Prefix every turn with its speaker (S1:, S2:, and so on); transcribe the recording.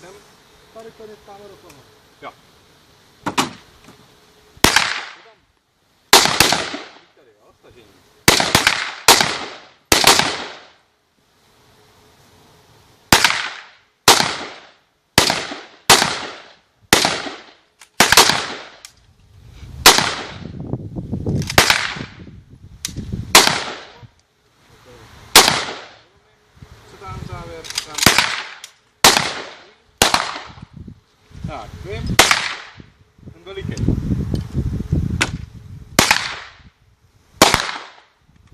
S1: sem.
S2: Tady to necháme do toho.
S1: Jo. Tady, jo, stažení. Co tam závěr? Tam. Tak, vím. Ten veliký.